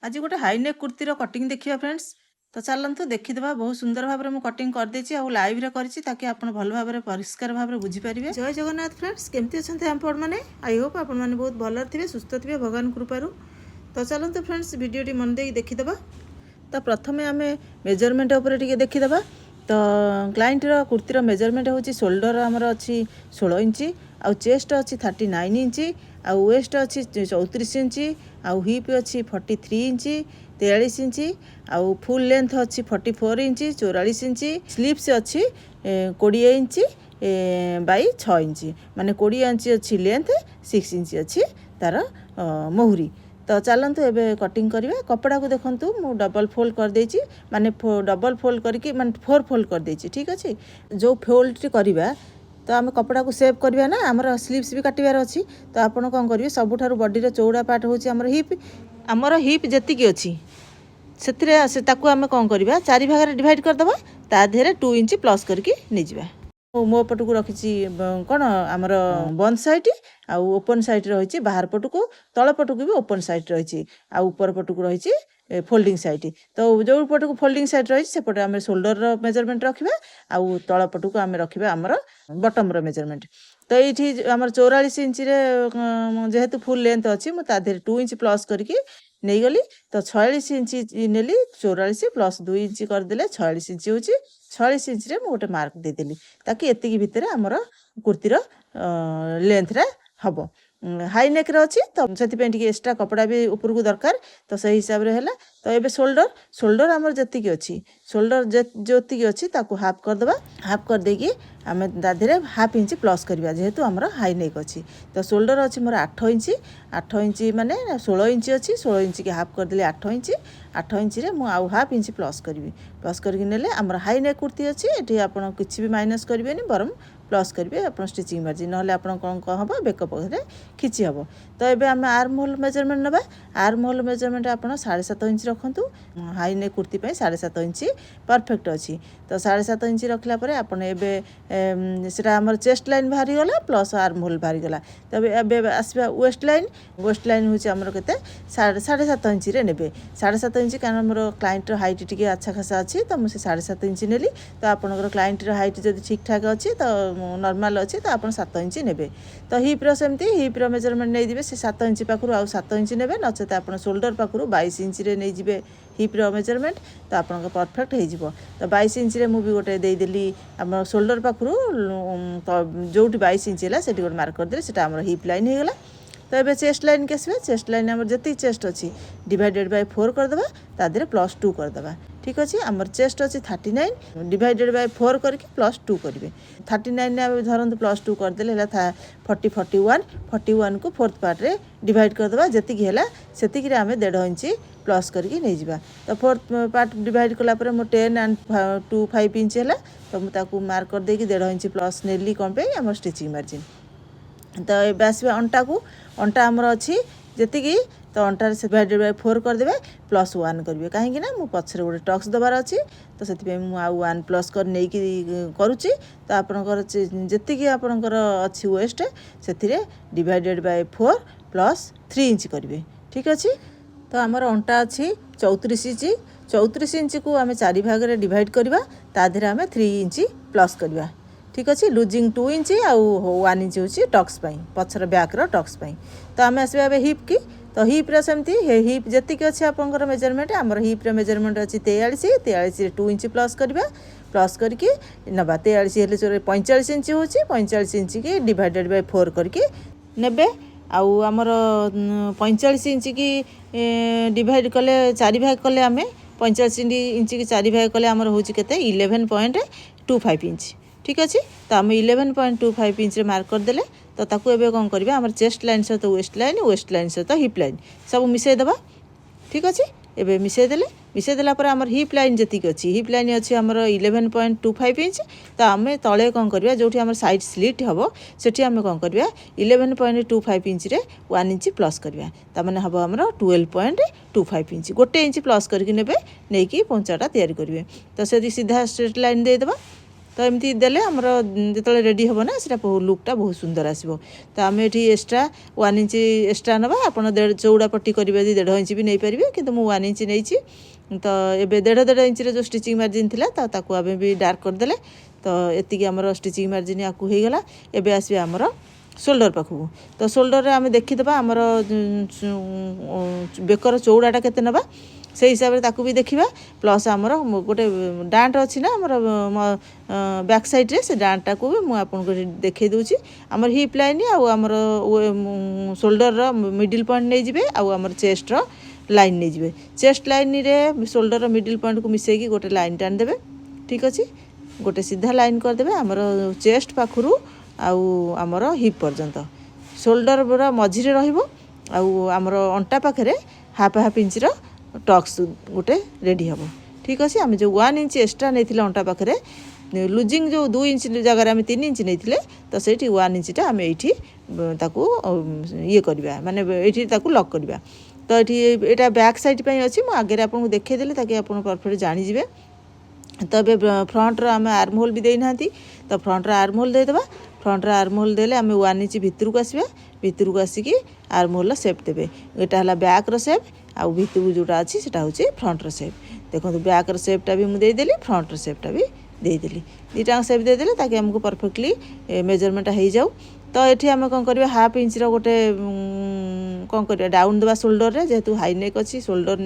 आज गोटे high neck कुर्तीर cutting देखिए फ्रेंड्स। तो चलतु देखीदे बहुत सुंदर भाव में कटिंग करदे और लाइव रे ताकि आप भल भाव परिष्कार भाव बुझीपारे। जय जगन्नाथ फ्रेंड्स, केमती अच्छा आपण मैंने आई होप आपण मैंने बहुत भल थे सुस्थ थे भगवान कृपारू। तो चलतु फ्रेंड्स भिडियो मन दे देखीदे। तो प्रथम आम मेजरमेंट उपर देखीदे। तो क्लाइंटर कुर्तीर मेजरमेंट हूँ शोल्डर आमर अच्छी 16 इंच, आउ चेस्ट अच्छी 39 इंच, आउ वेस्ट अच्छी 34 इंच, आउ हिप अच्छी 43 इंच 43 इंच, आउ फुल लेंथ अच्छी 44 इंच 44 इंच, स्लीव्स अच्छी 20 इंच बाई 6 इंच, माने 20 इंच अच्छी लेंथ 6 इंच अच्छी तार मोहरी। तो चलतु एबे कटिंग करिवे। कपड़ा को देखंतु मु डबल फोल्ड कर देछि, माने डबल फोल्ड करके माने 4 फोल्ड कर देछि। ठीक अछि, जो फोल्ड करिवा तो आम कपड़ा को सेव करवा ना, आमर स्लीव्स भी काटिबार अच्छी। तो आपड़ कौन करेंगे, सबुठारु बॉडी चौड़ा पार्ट हूँ आमर हिप। आमर हिप जी अच्छी से ताकू आम कौन करवा 4 भाग डिवाइड करदे, ता देहरे 2 इंच प्लस करके नहीं। मो पट को रखी कौन आमर बंद साइड आउ ओपन साइड रही, बाहर पट को तल पट को भी ओपन साइड रही, आउ ऊपर पट को रही फोल्डिंग साइड। तो जो पट को फोल्डिंग साइड रही से पटे आम शोल्डर मेजरमेंट रखा, आउ तल पट को आम रखा आमर बटम मेजरमेंट। तो ये आम 44 इंच जेहेतु फुल लेंथ अच्छी मुझे 2 इंच प्लस करके नहीं गली। तो 46 इंच नेली, 44 प्लस 2 इंच करदे 46 इंच हूँ। 46 इंच रे गोटे मार्क देदेली ताकि एतिकी भितर आमर कुर्तीर लेंथ रे हम हाई नेक रे अच्छी। तो से एक्स्ट्रा कपड़ा भी ऊपर को दरकार। तो सही हिसाब रे हैला। तो ये शोल्डर आमर जी अच्छी शोल्डर जी अच्छी ताकू हाफ करदे, हाफ कर देकी आम दादे हाफ इंच प्लस करवा जेहेतु आमर हाई नेक अच्छी। तो शोल्डर अच्छी मोर 8 इंच, 8 इंच माने 16 इंच अच्छी, 16 इंच के हाफ करदे 8 इंच। 8 इंच रे मु आउ हाफ इंच प्लस करी, प्लस करके नेले आमर हाई नेक कुर्ती अच्छी। ये आपड़ किसी भी माइनस करेंगे बरम प्लस करेंगे आप स्टिचिंग मार्जिन, ना आप कौन हम बेक पकड़े खिंची हम। तो ये आम आर्म होल मेजरमेंट ना, आर्म होल मेजरमेंट आप 7.5 इंच रखु। High neck kurti 7.5 inch perfect अच्छी। तो 7.5 इंच रखला आपड़ एवं आमर चेस्ट लाइन बाहरी गला प्लस आर्म होल बाहरी गला। तब ए आसवा वेस्ट लाइन, वेस्ट लाइन हूँ आमर के 7.5 इंच ने 7.5 इंच, कारण मोर क्लाइंटर हाइट टी अच्छा खासा अच्छी। तो मुझे 7.5 इंच नेली। तो आपंकर क्लाइंटर हाइट जब ठीक ठाक अच्छी तो नॉर्मल अच्छी तो आप 7 इंच ने। तो हिप्र सेमती हिप्र मेजरमेंट नहीं दिवे, से 7 इंच पाखु आउ 7 इंच ने, नचेत आप शोल्डर पाखु 22 इंच नहीं जी हिप्र मेजरमेंट। तो आप परफेक्ट हो। तो 22 इंच रे मुझे गोटे देदेली आम शोल्डर पाखु जो 22 इंच है से गोटे मार्क करदे, से आम हिप लाइन हो गला। तो ये चेस्ट लाइन के आसवा, चेस्ट लाइन आम जी चेस्ट अच्छी डिवाइडेड बाय 4 करदे, ता देहरे प्लस 2 करदे। ठीक अच्छे, आमर चेस्ट अच्छी 39 डिवाइडेड बाय 4 करके प्लस 2 करेंगे। 39 ने धरत प्लस 2 करदे 40 41 41 को 4th पार्ट रे डिवाइड करदे, जी है से आम 1.5 इंच प्लस करके नहीं जावा। तो 4th पार्ट डिवाइड कलापर मो 10 एंड 2 5 इंच है। तो मुझे मार्क कर देकी 1.5 इंच प्लस नेली कौन पे आम स्टिचिंग मार्जिन। तो ये आसवा अंटा को, अंटा आमर अच्छी जी। तो अंटार से डिवाइडेड बाय 4 करदे प्लस 1 करेंगे, कहीं ना पछरे गोटे टक्स देवार अच्छी। तो से 1 प्लस कर नहीं करुच्ची। तो आपणकर जी आपणकर अच्छी वेस्ट से डिवाइडेड बाय 4 प्लस 3 इंच करेंगे। ठीक अच्छे। तो आमर अंटा अच्छी 34 इंच, 34 इंच को आम 4 भाग में डिवाइड करवा, ता देहरे आम 3 इंच प्लस करवा। ठीक अच्छे, लुजिंग 2 इंच आउ 1 इंच हूँ टक्स पछर बैक्र टक्स। तो आम आसवा हिप की। तो हिप्र सेमती हिप जी अच्छे आपंकर मेजरमेंट, आमर हिप्र मेजरमेंट अच्छी 43, 43 2 इंच प्लस करवा, प्लस करके नवा 43 हेल्ले 45 इंच हूँ, 45 इंच की डिवाइडेड बाय 4 करके ने। आउ आमर 45 इंच की डिवाइड कले 4 भाग कले आम 45 इंच की 4 भाग कले आमर हूँ के 11.25 इंच। ठीक अच्छे। तो आम 11.25 इंच मार्क करदे। तो ताकू एबे कौन करवा आम चेस्ट लाइन सहित वेस्ट लाइन, वेस्ट लाइन सहित हिप लाइन सब मिसईदेवा। ठीक अच्छे, एबे मिसईदेला आमर हिप लाइन जी अच्छी, हिप लाइन अच्छी आमर 11.25 इंच। तो आम तले कौन करवा जो आम साइड स्लिट हम से आम कौन करवा 11.25 इंच रे 1 इंच प्लस करवा, ताने हम आमर 12.25 इंच, गोटे इंच प्लस करके नहीं पोंचाटा तैयारी करेंगे। तो से सीधा स्ट्रेट लाइन देदेवा। ତ ଏମିତି ଦେଲେ ଆମର ଯେତେବେଳେ ରେଡ଼ି ହେବ ନା ସେଇଟା ଲୁକ୍ଟା ବହୁତ ସୁନ୍ଦର ଆସିବ। ତ ଆମେ ଏଠି ଏକ୍ସଟ୍ରା 1 ଇଞ୍ଚ ଏକ୍ସଟ୍ରା ନେବା। ଆପଣ ଚଉଡ଼ା ପଟି କରିବେ ଯଦି 1.5 ଇଞ୍ଚ ବି ନେଇପାରିବେ, କିନ୍ତୁ ମୁଁ 1 ଇଞ୍ଚ ନେଇଛି। ତ ଏବେ 1.5 ଇଞ୍ଚରେ ଯେଉଁ ଷ୍ଟିଚିଂ ମାର୍ଜିନ୍ ଥିଲା ତ ତାକୁ ଆମେ ବି ଡାର୍କ କରିଦେଲେ। ତ ଏତିକି ଆମର ଷ୍ଟିଚିଂ ମାର୍ଜିନ୍ ଆକୁ ହେଇଗଲା। ଏବେ ଆସିବେ ଆମର ସୋଲ୍ଡର ପାଖକୁ। ତ ସୋଲ୍ଡରରେ ଆମେ ଦେଖିଦେବା ଆମର ବେକର ଚଉଡ଼ାଟା କେତେ ନେବା, ସେଇ ହିସାବରେ ତାକୁ ବି ଦେଖିବା। ପ୍ଲସ୍ ଆମର ଗୋଟେ ଡାଣ୍ଟ ଅଛି ନା ଆମର ବ୍ୟାକ୍ ସାଇଡ଼୍ରେ, ସେ ଡାଣ୍ଟଟାକୁ ବି ମୁଁ ଆପଣଙ୍କୁ ଦେଖାଇ ଦେଉଛି। ଆମର ହିପ୍ ଲାଇନ୍ ଆଉ ଆମର ସୋଲ୍ଡରର ମିଡ଼ିଲ୍ ପଏଣ୍ଟ ନେଇଯିବେ, ଆଉ ଆମର ଚେଷ୍ଟର ଲାଇନ୍ ନେଇଯିବେ। ଚେଷ୍ଟ ଲାଇନ୍ରେ ସୋଲ୍ଡରର ମିଡ଼ିଲ୍ ପଏଣ୍ଟକୁ ମିଶାଇକି ଗୋଟେ ଲାଇନ୍ ଟାଣିଦେବେ। ଠିକ୍ ଅଛି, ଗୋଟେ ସିଧା ଲାଇନ୍ କରିଦେବେ ଆମର ଚେଷ୍ଟ ପାଖରୁ ଆଉ ଆମର ହିପ୍ ପର୍ଯ୍ୟନ୍ତ। ସୋଲ୍ଡର ମଝିରେ ରହିବ, ଆଉ ଆମର ଅଣ୍ଟା ପାଖରେ ହାଫ୍ ଇଞ୍ଚର ଟକ୍ସ ଗୋଟେ ରେଡ଼ି ହେବ। ଠିକ୍ ଅଛି, ଆମେ ଯେଉଁ 1 ଇଞ୍ଚ ଏକ୍ସଟ୍ରା ନେଇଥିଲେ ଅଣ୍ଟା ପାଖରେ, ଲୁଜିଂ ଯେଉଁ 2 ଇଞ୍ଚ ଜାଗାରେ ଆମେ 3 ଇଞ୍ଚ ନେଇଥିଲେ, ତ ସେଇଠି 1 ଇଞ୍ଚଟା ଆମେ ଏଇଠି ତାକୁ ଇଏ କରିବା, ମାନେ ଏଇଠି ତାକୁ ଲକ୍ କରିବା। ତ ଏଠି ଏଇଟା ବ୍ୟାକ୍ ସାଇଡ଼୍ ପାଇଁ ଅଛି, ମୁଁ ଆଗରେ ଆପଣଙ୍କୁ ଦେଖାଇ ଦେଲେ ତାକି ଆପଣ ପରଫେକ୍ଟ ଜାଣିଯିବେ। ତ ଏବେ ଫ୍ରଣ୍ଟର ଆମେ ଆର୍ମ ହୋଲ୍ ବି ଦେଇନାହାନ୍ତି, ତ ଫ୍ରଣ୍ଟର ଆର୍ମ ହୋଲ୍ ଦେଇଦେବା। ଫ୍ରଣ୍ଟର ଆର୍ମ ହୋଲ୍ ଦେଲେ ଆମେ 1 ଇଞ୍ଚ ଭିତରକୁ ଆସିବା। ଭିତରକୁ ଆସିକି ଆର୍ମ ହୋଲ୍ର ସେପ୍ ଦେବେ। ଏଇଟା ହେଲା ବ୍ୟାକ୍ର ସେପ୍, ଆଉ ଭିତରକୁ ଯେଉଁଟା ଅଛି ସେଇଟା ହେଉଛି ଫ୍ରଣ୍ଟର ସେପ୍। ଦେଖନ୍ତୁ ବ୍ୟାକ୍ର ସେପ୍ଟା ବି ମୁଁ ଦେଇଦେଲି, ଫ୍ରଣ୍ଟର ସେପ୍ଟା ବି ଦେଇଦେଲି। ଦୁଇଟାଙ୍କ ସେପ୍ ଦେଇଦେଲେ ତାକି ଆମକୁ ପରଫେକ୍ଟଲି ମେଜରମେଣ୍ଟଟା ହେଇଯାଉ। ତ ଏଠି ଆମେ କ'ଣ କରିବା, ହାଫ୍ ଇଞ୍ଚର ଗୋଟେ କ'ଣ କରିବା, ଡାଉନ୍ ଦେବା ସୋଲ୍ଡରରେ। ଯେହେତୁ ହାଇ ନେକ୍ ଅଛି, ସୋଲ୍ଡର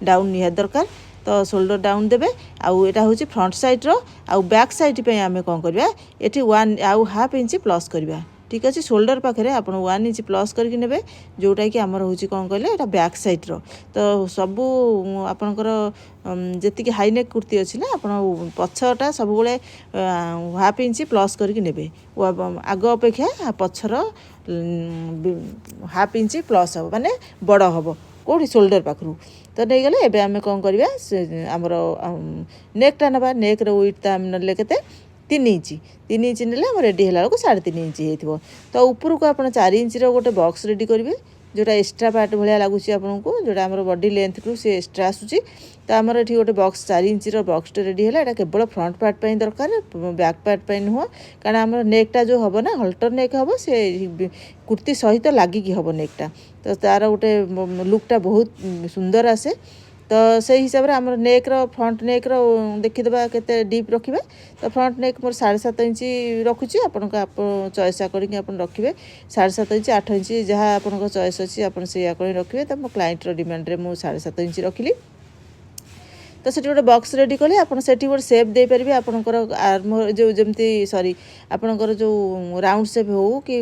ଡାଉନ୍ ନିହାତି ଦରକାର। ତ ସୋଲ୍ଡର ଡାଉନ୍ ଦେବେ। ଆଉ ଏଇଟା ହେଉଛି ଫ୍ରଣ୍ଟ ସାଇଡ଼୍ର। ଆଉ ବ୍ୟାକ୍ ସାଇଡ଼୍ ପାଇଁ ଆମେ କ'ଣ କରିବା, ଏଠି ଆଉ ହାଫ୍ ଇଞ୍ଚ ପ୍ଲସ୍ କରିବା। ଠିକ୍ ଅଛି, ସୋଲ୍ଡର ପାଖରେ ଆପଣ 1 ଇଞ୍ଚ ପ୍ଲସ୍ କରିକି ନେବେ, ଯେଉଁଟାକି ଆମର ହେଉଛି କ'ଣ କହିଲେ, ଏଇଟା ବ୍ୟାକ୍ ସାଇଡ଼୍ର। ତ ସବୁ ଆପଣଙ୍କର ଯେତିକି ହାଇନେକ୍ କୁର୍ତ୍ତୀ ଅଛି ନା, ଆପଣ ପଛଟା ସବୁବେଳେ ହାଫ୍ ଇଞ୍ଚ ପ୍ଲସ୍ କରିକି ନେବେ। ଆଗ ଅପେକ୍ଷା ପଛର ହାଫ୍ ଇଞ୍ଚ ପ୍ଲସ୍ ହେବ, ମାନେ ବଡ଼ ହେବ। କେଉଁଠି, ସୋଲ୍ଡର ପାଖରୁ। ତ ନେଇଗଲେ ଏବେ ଆମେ କ'ଣ କରିବା, ଆମର ନେକ୍ଟା ନେବା। ନେକ୍ର ୱିଡ଼୍ଥଟା ଆମେ ନେଲେ କେତେ, 3 ଇଞ୍ଚ। 3 ଇଞ୍ଚ ନେଲେ ଆମର ରେଡ଼ି ହେଲା ବେଳକୁ 3.5 ଇଞ୍ଚ ହେଇଥିବ। ତ ଉପରକୁ ଆପଣ 4 ଇଞ୍ଚର ଗୋଟେ ବକ୍ସ ରେଡ଼ି କରିବେ, ଯେଉଁଟା ଏକ୍ସଟ୍ରା ପାର୍ଟ ଭଳିଆ ଲାଗୁଛି ଆପଣଙ୍କୁ, ଯେଉଁଟା ଆମର ବଡ଼ି ଲେନ୍ଥରୁ ସେ ଏକ୍ସଟ୍ରା ଆସୁଛି। ତ ଆମର ଏଠି ଗୋଟେ ବକ୍ସ 4 ଇଞ୍ଚର ବକ୍ସଟେ ରେଡ଼ି ହେଲା। ଏଇଟା କେବଳ ଫ୍ରଣ୍ଟ ପାର୍ଟ ପାଇଁ ଦରକାର, ବ୍ୟାକ୍ ପାର୍ଟ ପାଇଁ ନୁହଁ। କାରଣ ଆମର ନେକ୍ଟା ଯେଉଁ ହେବ ନା, ହଲ୍ଟର ନେକ୍ ହେବ, ସେ କୁର୍ତ୍ତୀ ସହିତ ଲାଗିକି ହେବ ନେକ୍ଟା। ତ ତା'ର ଗୋଟେ ଲୁକ୍ଟା ବହୁତ ସୁନ୍ଦର ଆସେ। ତ ସେଇ ହିସାବରେ ଆମର ନେକ୍ର, ଫ୍ରଣ୍ଟ ନେକ୍ର ଦେଖିଦେବା କେତେ ଡିପ୍ ରଖିବା। ତ ଫ୍ରଣ୍ଟ ନେକ୍ ମୋର 7.5 ଇଞ୍ଚ ରଖୁଛି। ଆପଣଙ୍କ ଚଏସ୍ ଆକର୍ଡ଼ିଂ ଆପଣ ରଖିବେ। 7.5 ଇଞ୍ଚ, 8 ଇଞ୍ଚ, ଯାହା ଆପଣଙ୍କ ଚଏସ୍ ଅଛି ଆପଣ ସେଇ ଆକର୍ଡ଼ିଂ ରଖିବେ। ତ ମୋ କ୍ଲାଏଣ୍ଟର ଡିମାଣ୍ଡରେ ମୁଁ 7.5 ଇଞ୍ଚ ରଖିଲି। ତ ସେଠି ଗୋଟେ ବକ୍ସ ରେଡ଼ି କଲେ ଆପଣ ସେଠି ଗୋଟେ ସେପ୍ ଦେଇପାରିବେ। ଆପଣଙ୍କର ଆର୍ମ ଯେମିତି ଆପଣଙ୍କର ଯେଉଁ ରାଉଣ୍ଡ ସେପ୍ ହେଉ, କି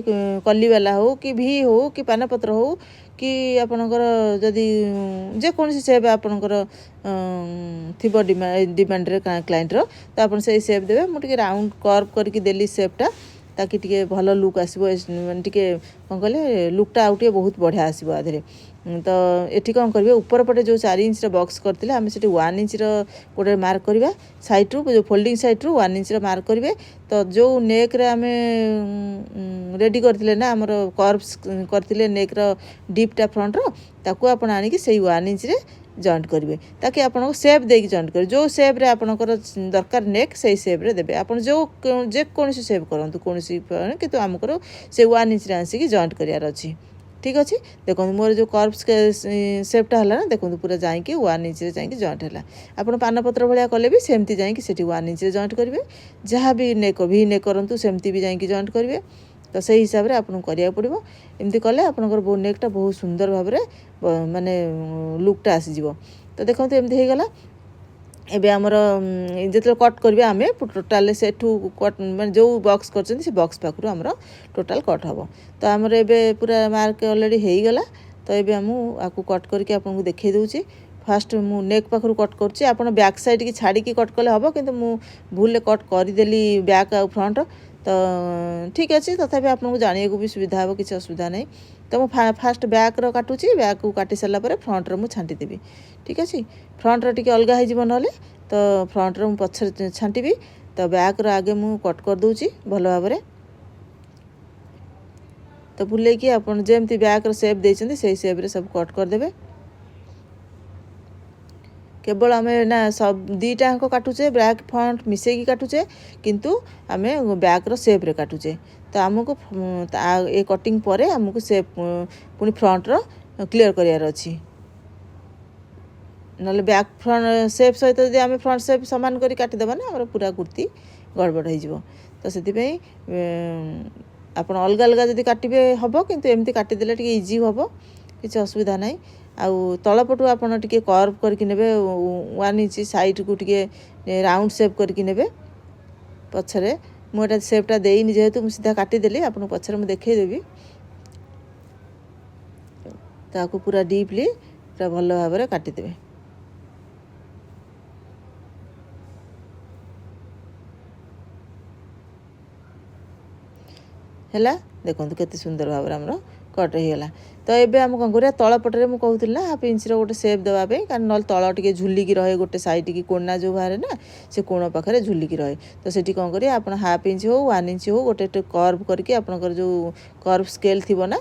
କଲିବାଲା ହେଉ, କି ଭି ହେଉ, କି ପାନପତ୍ର ହେଉ, କି ଆପଣଙ୍କର ଯଦି ଯେକୌଣସି ସେପ୍ ଆପଣଙ୍କର ଥିବ ଡିମାଣ୍ଡରେ କ୍ଲାଏଣ୍ଟର, ତ ଆପଣ ସେଇ ସେପ୍ ଦେବେ। ମୁଁ ଟିକେ ରାଉଣ୍ଡ କର୍ଭ କରିକି ଦେଲି ସେପ୍ଟା, ତାକି ଟିକେ ଭଲ ଲୁକ୍ ଆସିବ। ମାନେ ଟିକେ କ'ଣ କହିଲେ, ଲୁକ୍ଟା ଆଉ ଟିକେ ବହୁତ ବଢ଼ିଆ ଆସିବ ଆ ଦେହରେ। ତ ଏଠି କ'ଣ କରିବେ, ଉପର ପଟେ ଯେଉଁ 4 ଇଞ୍ଚର ବକ୍ସ କରିଥିଲେ, ଆମେ ସେଠି 1 ଇଞ୍ଚର ଗୋଟେ ମାର୍କ କରିବା। ସାଇଡ଼୍ରୁ, ଯେଉଁ ଫୋଲ୍ଡିଂ ସାଇଡ଼୍ରୁ 1 ଇଞ୍ଚର ମାର୍କ କରିବେ। ତ ଯେଉଁ ନେକ୍ରେ ଆମେ ରେଡ଼ି କରିଥିଲେ ନା, ଆମର କର୍ଭସ୍ କରିଥିଲେ ନେକ୍ର ଡିପ୍ଟା ଫ୍ରଣ୍ଟର, ତାକୁ ଆପଣ ଆଣିକି ସେଇ 1 ଇଞ୍ଚରେ ଜଏଣ୍ଟ କରିବେ। ତାକି ଆପଣଙ୍କୁ ସେପ୍ ଦେଇକି ଜଏଣ୍ଟ କରିବେ। ଯେଉଁ ସେପ୍ରେ ଆପଣଙ୍କର ଦରକାର ନେକ୍, ସେଇ ସେପ୍ରେ ଦେବେ। ଆପଣ ଯେକୌଣସି ସେପ୍ କରନ୍ତୁ, କୌଣସି, କିନ୍ତୁ ଆମକୁ ସେଇ 1 ଇଞ୍ଚରେ ଆସିକି ଜଏଣ୍ଟ କରିବାର ଅଛି। ଠିକ୍ ଅଛି, ଦେଖନ୍ତୁ ମୋର ଯେଉଁ କର୍ଭ ସେପ୍ଟା ହେଲା ନା, ଦେଖନ୍ତୁ ପୁରା ଯାଇକି 1 ଇଞ୍ଚରେ ଯାଇକି ଜଏଣ୍ଟ ହେଲା। ଆପଣ ପାନପତ୍ର ଭଳିଆ କଲେ ବି ସେମିତି ଯାଇକି ସେଠି 1 ଇଞ୍ଚରେ ଜଏଣ୍ଟ କରିବେ। ଯାହା ବି ନେକ୍, ଭି ନେକ୍ କରନ୍ତୁ, ସେମିତି ବି ଯାଇକି ଜଏଣ୍ଟ କରିବେ। ତ ସେଇ ହିସାବରେ ଆପଣଙ୍କୁ କରିବାକୁ ପଡ଼ିବ। ଏମିତି କଲେ ଆପଣଙ୍କର ନେକ୍ଟା ବହୁତ ସୁନ୍ଦର ଭାବରେ ମାନେ ଲୁକ୍ଟା ଆସିଯିବ। ତ ଦେଖନ୍ତୁ ଏମିତି ହେଇଗଲା। ଏବେ ଆମର ଯେତେବେଳେ କଟ୍ କରିବେ, ଆମେ ଟୋଟାଲ୍ ସେଠୁ କଟ୍, ମାନେ ଯେଉଁ ବକ୍ସ କରିଛନ୍ତି ସେ ବକ୍ସ ପାଖରୁ ଆମର ଟୋଟାଲ୍ କଟ୍ ହେବ। ତ ଆମର ଏବେ ପୁରା ମାର୍କ ଅଲରେଡ଼ି ହେଇଗଲା। ତ ଏବେ ମୁଁ ଆକୁ କଟ୍ କରିକି ଆପଣଙ୍କୁ ଦେଖାଇ ଦେଉଛି। ଫାର୍ଷ୍ଟ ମୁଁ ନେକ୍ ପାଖରୁ କଟ୍ କରୁଛି। ଆପଣ ବ୍ୟାକ୍ ସାଇଡ଼୍କି ଛାଡ଼ିକି କଟ୍ କଲେ ହେବ, କିନ୍ତୁ ମୁଁ ଭୁଲରେ କଟ୍ କରିଦେଲି ବ୍ୟାକ୍ ଆଉ ଫ୍ରଣ୍ଟ। ତ ଠିକ୍ ଅଛି, ତଥାପି ଆପଣଙ୍କୁ ଜାଣିବାକୁ ବି ସୁବିଧା ହେବ, କିଛି ଅସୁବିଧା ନାହିଁ। ତ ମୁଁ ଫାର୍ଷ୍ଟ ବ୍ୟାକ୍ର କାଟୁଛି। ବ୍ୟାକ୍କୁ କାଟି ସାରିଲା ପରେ ଫ୍ରଣ୍ଟର ମୁଁ ଛାଣ୍ଟିଦେବି। ଠିକ୍ ଅଛି, ଫ୍ରଣ୍ଟର ଟିକେ ଅଲଗା ହେଇଯିବ ନହେଲେ, ତ ଫ୍ରଣ୍ଟର ମୁଁ ପଛରେ ଛାଣ୍ଟିବି। ତ ବ୍ୟାକ୍ର ଆଗେ ମୁଁ କଟ୍ କରିଦେଉଛି ଭଲ ଭାବରେ। ତ ବୁଲେଇକି ଆପଣ ଯେମିତି ବ୍ୟାକ୍ର ସେପ୍ ଦେଇଛନ୍ତି ସେଇ ସେପ୍ରେ ସବୁ କଟ୍ କରିଦେବେ। केवल आम ना सब दीटाक काटुचे बैक फ्रंट मिसेकी काटुचे किंतु आम बैक्र सेप्रे काटुचे तो आमको ये कटिंग पर आमको सेप पुणी फ्रंटर क्लीयर करार अच्छी ना बैक फ्रंट सेप सहित जब आम फ्रंट सेप सामान कर काटिदेबा ना आम पूरा कुर्ती गड़बड़ हो तो से आप अलग अलग जब काटे हम किंतु एमती काटिदेले इजी हम किसी असुविधा ना आउ तलपटू आपड़ टे कर्व करके ने 1 इंच साइड को टे राउंड सेप करके ने पछरे मुझे सेपटा देनी जेहेतु मुझे सीधा काटिदेली आपको पछरे मुझे देखईदेवी ताकू पूरा डीपली पूरा भल भाव में काटिदेवे है देखो केते सुंदर भाव में आमर कट होगा तो ये आम कौन कर तलपटे मुझे कहूँ ना 1/2 इंच गोटे सेप देवाई कारण ना तल टे झुलिकी रहे गोटे साइड की कोना जो बाहर ना से कोण पाखे झुलिकी रहे तो से कौन करेंगे आप 1/2 इंच हो 1 इंच हो गोटे कर्व करके आपंकर जो कर्व स्केल थी ना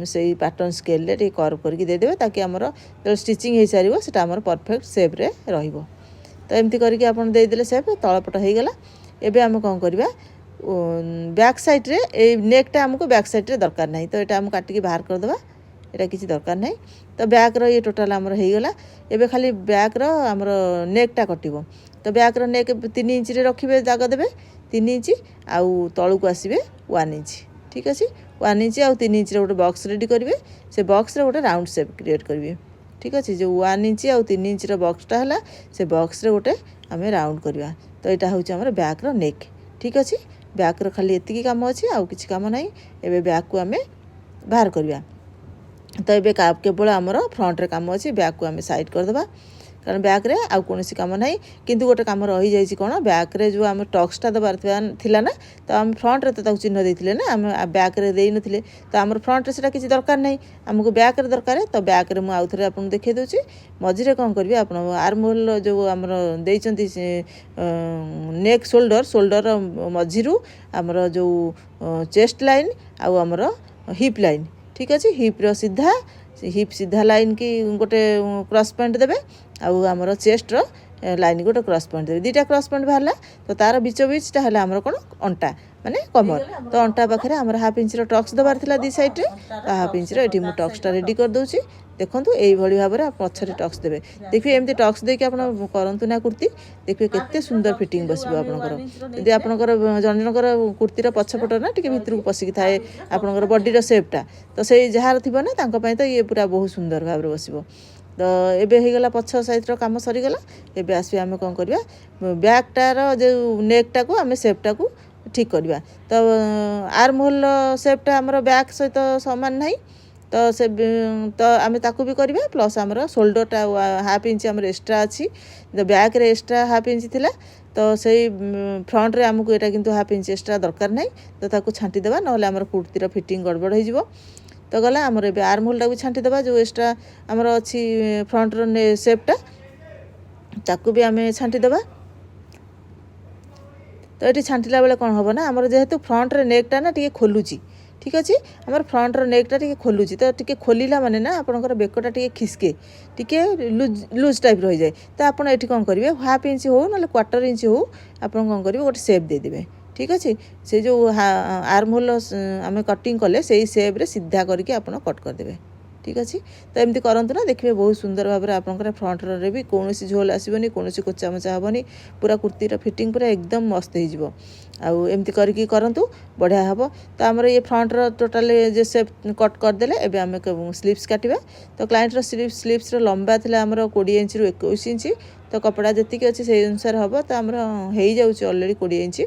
से पैटर्न स्केल टे कर्व करके देदेवे ताकि आमर जो स्टिचिंग हो सार से परफेक्ट सेप्रे रही तो एमती करके आप देदेले सेप तलपट हो गला एवं आम कौन करवा बैक साइड रे ए नेकटा आमको बैक साइड रे दरकार नहीं तो यहाँ आम काटिकी बाहर करदेवा यहाँ किसी दरकार नहीं तो बैक्र ये टोटाल आमर हो गला एवं खाली बैक्र आमर नेकटा कटिबो तो बैक्र नेक 3 इंच रे रखिए जगह देवे 3 इंच आउ तलू को आसवे 1 इंच ठीक अच्छे 1 इंच आउ 3 इंच गोटे बॉक्स रेडी करेंगे से बॉक्स रे गोटे राउंड सेप क्रिएट करेंगे ठीक अच्छे जो 1 इंच आउ 3 इंच बॉक्सटा है से बॉक्स रे गोटे आम राउंड करवा तो यहाँ हूँ आमर बैक्र नेक ठीक अच्छे बैक्र खाली एतिकी काम अच्छे आउ किसी काम ना एवं बैक को आम बाहर करवा तो ये केवल आमर फ्रंट रे काम अच्छे बैक को आम साइड करदे कारण बैक रे आउ कौन काम ना किंतु गोटे काम रही जाइए कौन बैक रे जो आम टक्सटा देवार थिला ना तो आम फ्रंट रे तो चिन्ह देते ना आम बैक रे दे नथिले तो आम फ्रंट रे सेटा किसी दरकार नहीं आमको बैक रे दरकार तो बैक रे मु आउ थे आपको देखा दूसरी मझे कौन करेंगे आप आर्म होल जो आमर देइचंती नेक शोल्डर मझिरू आमर जो चेस्ट लाइन आउ आमर हिप लाइन ठीक अच्छे हिप्र सीधा हिप सीधा लाइन की गोटे क्रॉस पॉइंट देवे आउ आमर चेस्ट लाइन गोटे क्रॉस पॉइंट देवे 2टा क्रॉस पॉइंट बाहर तो तार बीच बीचटा है आमर कौन अंटा माने कमर तो अंटा पाखे आमर 1/2 इंच टक्स देवार थिला दी साइड रे तो 1/2 इंच ये मुझे टक्सटा रेडी कर दूसरी देखूँ यही भाव में पछरे टक्स देवे देखिए एमती टक्स देके आप करूँ ना कुर्ती देखिए केते सुंदर फिटिंग बस आपंकर यदि आपंकर जन जनकर कुर्तीर पछपट ना टी भितर को पशिकी थाए आपंकर बॉडीर सेपटा तो से जार थी ना तो ये पूरा बहुत सुंदर भाव में बस तो एबे हो गला पछ साइड काम सरीगला एबे आसबे आम कौन करवा बैकटार जो नेकटा को आम सेपटा को ठीक करवा तो आर्म होल सेपटा आमर बैक सहित सामान नहीं तो से तो आम ताकू भी करवा प्लस आमर शोल्डरटा 1/2 इंच आमर एक्स्ट्रा अच्छी तो बैक रे एक्स्ट्रा 1/2 इंच थिला तो से फ्रंट रे आमको यहाँ किंतु 1/2 इंच एक्स्ट्रा दरकार नहीं तो ताकू छांटीदेवा ना आमर कुर्तीर फिटिंग गड़बड़ हो तो गला आमर ए आर्म होल्टा भी छांटीदेवा जो एक्स्ट्रा आमर अच्छी फ्रंटर सेपटा ताकू भी आम छांटीदेवा तो ये छांटिला बेले कौन हम ना आमर जेहेतु फ्रंट रे नेकटा ना टी खोलुची ठीक अच्छे आमर फ्रंट रो नेकटा टी खोलुची तो टी खोलिला माने ना आपनकर बेकटा टी खिसके टी लूज टाइप रही जाए तो आप कौन करेंगे 1/2 इंच हो ना 1/4 इंच हो आप कौन करेंगे गोटे सेप देदेवे ठीक अच्छे से जो आर्म होल आम कटिंग कले से सेप्रे सीधा करके आप कट करदे ठीक अच्छे तो एमती करूँ ना देखिए बहुत सुंदर भाव में आपंकर फ्रंटर भी कौन झोल आसबनी कौन कोचा मोचा हेनी पूरा कुर्तीर फिटिंग पूरा एकदम मस्त हो एमती करके करूँ बढ़िया हम तो आमर ये फ्रंटर टोटाल जे सेप कट करदे एवं आम स्लीव्स काटिबा तो क्लाइंटर स्लीव्स लंबा थी आमर 20 इंच रु 21 इंच तो कपड़ा जी अच्छे से अनुसार हम तो आमर हो जाऊँगी अलरेडी 20 इंच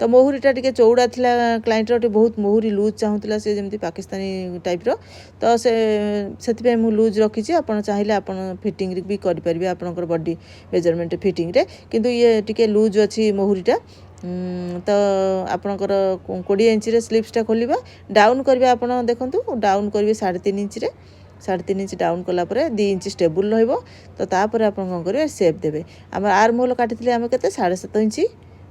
तो मोहुरीटा टी चौड़ा थिला क्लाइंटर बहुत मोहुरी लूज चाहूला से जमी पाकिस्तानी टाइप्र तो से मु लूज रखी आप चाहिए आप फिटिंग भी करेंगे आपंकर बॉडी मेजरमेंट फिटिंग रे किंतु ये टी लूज अच्छी मोहुरीटा तो आपंकर 20 इंच स्लीव्सटा खोलिबा डाउन करबा आप देखूँ डाउन करेंगे 3.5 इंच 3.5 इंच डाउन कलापर 2 इंच स्टेबुल रहिबो तो तापर आप कौन करेंगे सेप देवे आम आर्म होल काटी आम के 7.5 इंच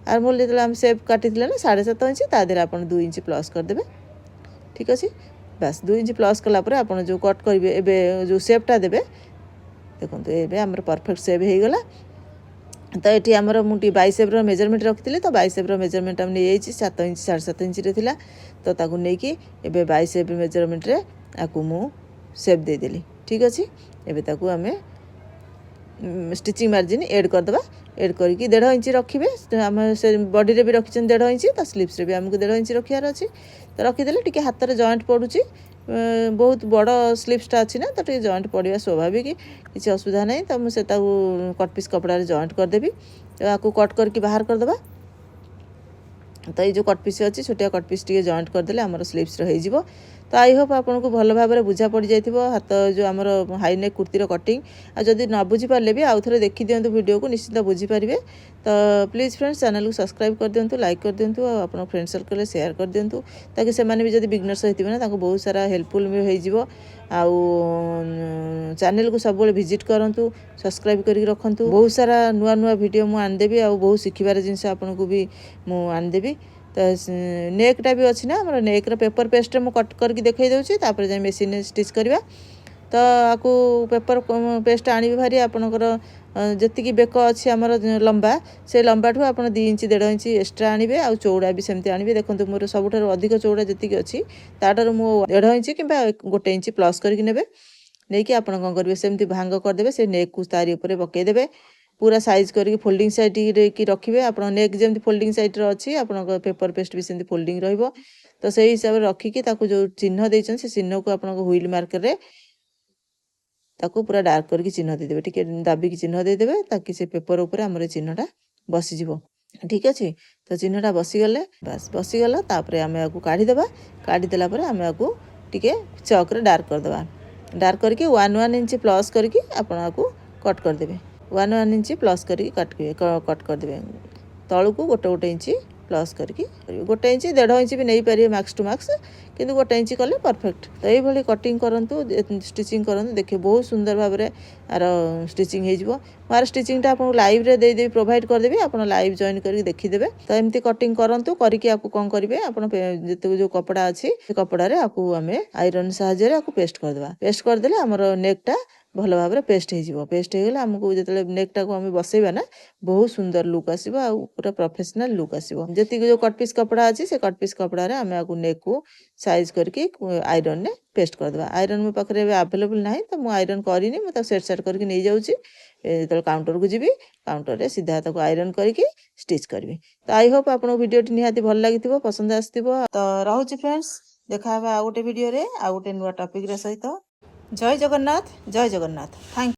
आर्म होल जो आम सेप काटी ना 7.5 इंच तादेह आप 2 इंच प्लस करदे ठीक अच्छे बस 2 इंच प्लस कलापर आप जो कट करेंगे एवं जो सेपटा देवे ଦେଖନ୍ତୁ ଏବେ ଆମର ପରଫେକ୍ଟ ସେପ୍ ହେଇଗଲା। ତ ଏଠି ଆମର ମୁଁ ଟିକେ ବାଇସେପ୍ର ମେଜରମେଣ୍ଟ ରଖିଥିଲି, ତ ବାଇସେପ୍ର ମେଜରମେଣ୍ଟ ଆମେ ନେଇଯାଇଛି 7 ଇଞ୍ଚ 7.5 ଇଞ୍ଚରେ ଥିଲା। ତ ତାକୁ ନେଇକି ଏବେ ବାଇସେପ୍ ମେଜରମେଣ୍ଟରେ ଆକୁ ମୁଁ ସେପ୍ ଦେଇଦେଲି। ଠିକ୍ ଅଛି, ଏବେ ତାକୁ ଆମେ स्टिचिंग मार्जिन एड करदे। एड करके 1.5 इंच रखिए। आम से बॉडी रे भी रखी 1.5 इंच, तो स्लीव्स रे भी आमको 1.5 इंच रखार अच्छी। तो रखीदे टी हाथ में जॉइंट पड़ुची, बहुत बड़ स्लीव्सटा अच्छी ना, तो ये जॉइंट पड़ा स्वाभाविक, किसी असुविधा नहीं। तो मुझे कट पीस कपड़ा जॉइंट करदेवी। तो आपको कट करके बाहर करदे। तो ये जो कट पीस अच्छी छोटिया कट पीस टी जॉइंट करदे आम स्लीव्स हो। तो आई होप आपको भल भाव में बुझा पड़ जाए हाथ जो आम हाई नेक कुर्तीर कटिंग। आदि न बुझीपारे भी आउ थे देखी दिंतु वीडियो को, निश्चित बुझीपारे। तो प्लीज़ फ्रेंड्स चैनल को सब्सक्राइब कर दिंतु, लाइक कर दिंतु, आप फ्रेंड सर्कल में शेयर कर दिंतु, ताकि से भी जब बिगनर्स होती ना बहुत सारा हेल्पफुल भी हो। चैनल को सब विजिट करूँ, सब्सक्राइब करके रखु। बहुत सारा नुआ नुआ वीडियो मुझे आनदेवी, बहुत शिखबार जिनस आपको भी मुझे आनदेवी। तो नेकटा भी अच्छी ना, हमारे नेक्र पेपर पेस्ट में कट करके देखई दूसरी, तापर जाए मेसीन स्टिच करवा। तो आपको पेपर पेस्ट आने भारी आपणकर जी बेक अच्छी आमर लंबा, से लंबाठू आप 2 इंच 1.5 इंच एक्सट्रा आने, आ चौड़ा भी सेमती आने। देखो मोर सबुठ अधिक चौड़ा जी अच्छी, ताठार मु 1.5 इंच कि 1 इंच प्लस करके नेबे। नहीं कि आप कौन करेंगे सेमती भांग करदे, से नेक को तारी ऊपर पकईदे। पूरा साइज करके फोल्डिंग साइड की रखिए। आप नेक जमी फोल्डिंग साइड अच्छी, आप पेपर पेस्ट भी सेमती फोल्डिंग रहिबो। तो सही हिसाब से रखिकी जो चिन्ह देते से चिन्ह को आप व्हील मार्कर रे ताकू पूरा डार्क करके चिन्ह देदेवे, टी दाबिकी चिन्ह देदेवे, ताकि से पेपर उपर आम चिन्हटा बसीज। ठीक अच्छे, तो चिन्हटा बसीगले बस बसीगला। तापर आम आपको काढ़ीदेवा। काढ़ीदेला आम आपको टी चक्रे डार्क करदे। डार्क करके 1 इंच प्लस करके आपको कट करदे। 1 इंच प्लस करके कट करदे। तलू को 1 इंच प्लस करके 1 इंच 1.5 इंच भी नहीं पारे मैक्स टू मैक्स, किंतु 1 इंच कले परफेक्ट। तो ये कटिंग करूँ, स्टिचिंग करूँ, देखिए बहुत सुंदर भाव में आर स्टिचिंग हो। मार स्टिचिंगटा आपको लाइव रे देदेवी, प्रोवाइड करदेवी, आप लाइव जॉइन करके देखीदेवे। तो एमती कटिंग करूँ करके आपको कौन करेंगे, आप जो कपड़ा अच्छी कपड़ा रे आपको आम आयरन साहाय्य पेस्ट करदे। पेस्ट करदे आमर नेकटा भल भाव में पेस्ट हो। पेस्ट होगले आमको जो नेकटा को आम बसैबा ना बहुत सुंदर लुक आसो, आ पूरा प्रोफेशनल लुक आसो। जी जो कट पीस कपड़ा अच्छी से कट पीस कपड़ा रे आम आपको नेक को साइज करके आयरन ने पेस्ट करदे। आयरन मो पाखे अवेलेबल ना, तो मुझे आयरन करनी, मुझे सेट सेट करके नहीं जाऊँगी। जो काउंटर को जी काउंटर रे सीधा तक आयरन करके स्टिच करी। तो आई होप आपको वीडियो निहाती भल लगी पसंद आसो। तो रोचे फ्रेंड्स, देखा आउ गोटे वीडियो रे आउ गोटे नुआ टॉपिक रे सहित। जय जगन्नाथ, जय जगन्नाथ। थैंक